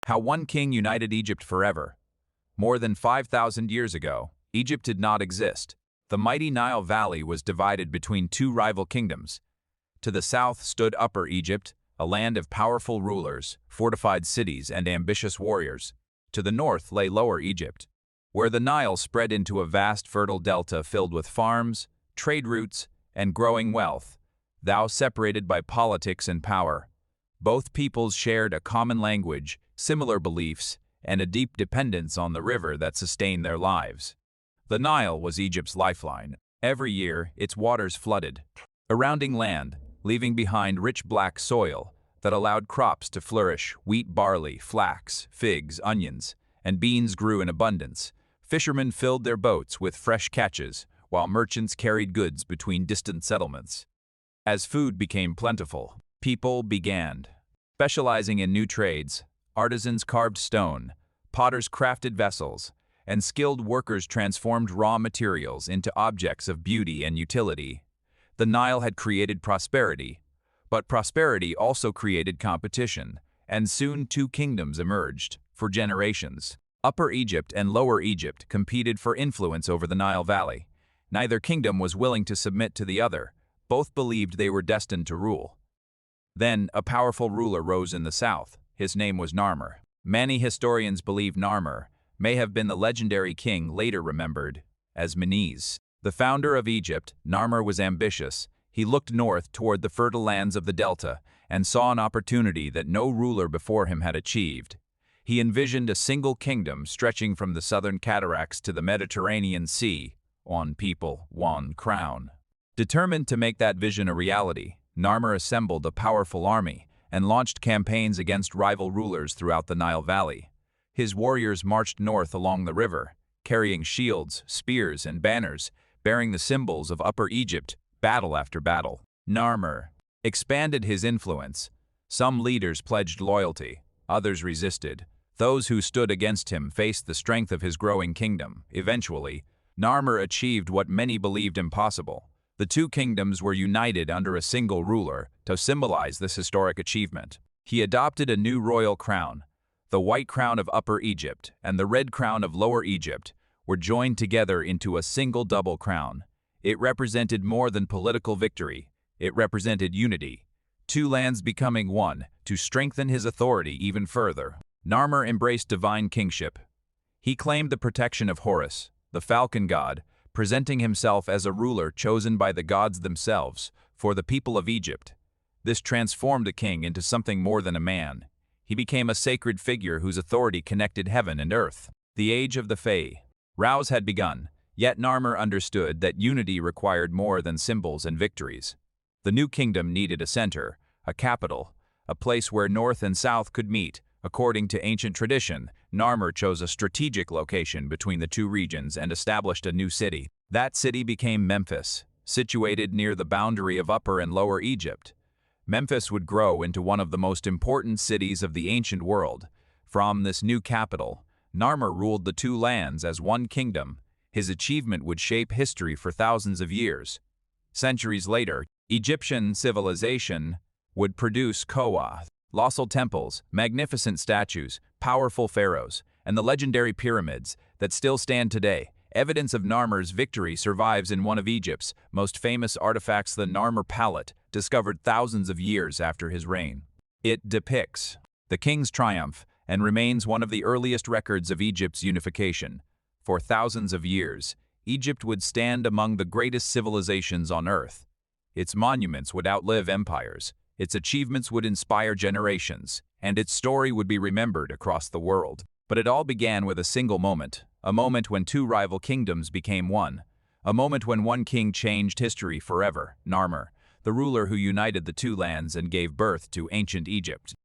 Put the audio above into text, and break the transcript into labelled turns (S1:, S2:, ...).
S1: How one king united Egypt forever. More than 5,000 years ago, Egypt did not exist. The mighty Nile Valley was divided between two rival kingdoms. To the south stood Upper Egypt, a land of powerful rulers, fortified cities, and ambitious warriors. To the north lay Lower Egypt, where the Nile spread into a vast fertile delta filled with farms, trade routes, and growing wealth, thou separated by politics and power. Both peoples shared a common language, similar beliefs, and a deep dependence on the river that sustained their lives. The Nile was Egypt's lifeline. Every year, its waters flooded, eroding land, leaving behind rich black soil that allowed crops to flourish. Wheat, barley, flax, figs, onions, and beans grew in abundance. Fishermen filled their boats with fresh catches, while merchants carried goods between distant settlements. As food became plentiful, people began specializing in new trades. Artisans carved stone, potters crafted vessels, and skilled workers transformed raw materials into objects of beauty and utility. The Nile had created prosperity, but prosperity also created competition, and soon two kingdoms emerged. For generations, Upper Egypt and Lower Egypt competed for influence over the Nile Valley. Neither kingdom was willing to submit to the other. Both believed they were destined to rule. Then, a powerful ruler rose in the south. His name was Narmer. Many historians believe Narmer may have been the legendary king later remembered as Menes. The founder of Egypt, Narmer was ambitious. He looked north toward the fertile lands of the delta and saw an opportunity that no ruler before him had achieved. He envisioned a single kingdom stretching from the southern cataracts to the Mediterranean Sea. One people, one crown. Determined to make that vision a reality, Narmer assembled a powerful army and launched campaigns against rival rulers throughout the Nile Valley. His warriors marched north along the river, carrying shields, spears, and banners, bearing the symbols of Upper Egypt, battle after battle. Narmer expanded his influence. Some leaders pledged loyalty, others resisted. Those who stood against him faced the strength of his growing kingdom. Eventually, Narmer achieved what many believed impossible. The two kingdoms were united under a single ruler to symbolize this historic achievement. He adopted a new royal crown. The white crown of Upper Egypt and the red crown of Lower Egypt were joined together into a single double crown. It represented more than political victory. It represented unity. Two lands becoming one to strengthen his authority even further. Narmer embraced divine kingship. He claimed the protection of Horus, the falcon god, presenting himself as a ruler chosen by the gods themselves for the people of Egypt. This transformed the king into something more than a man. He became a sacred figure whose authority connected heaven and earth. The age of the pharaohs had begun, yet Narmer understood that unity required more than symbols and victories. The new kingdom needed a center, a capital, a place where north and south could meet. According to ancient tradition, Narmer chose a strategic location between the two regions and established a new city. That city became Memphis, situated near the boundary of Upper and Lower Egypt. Memphis would grow into one of the most important cities of the ancient world. From this new capital, Narmer ruled the two lands as one kingdom. His achievement would shape history for thousands of years. Centuries later, Egyptian civilization would produce colossal temples, magnificent statues, powerful pharaohs, and the legendary pyramids that still stand today. Evidence of Narmer's victory survives in one of Egypt's most famous artifacts, the Narmer palette, discovered thousands of years after his reign. It depicts the king's triumph and remains one of the earliest records of Egypt's unification. For thousands of years, Egypt would stand among the greatest civilizations on earth. Its monuments would outlive empires. Its achievements would inspire generations, and its story would be remembered across the world. But it all began with a single moment, a moment when two rival kingdoms became one, a moment when one king changed history forever, Narmer, the ruler who united the two lands and gave birth to ancient Egypt.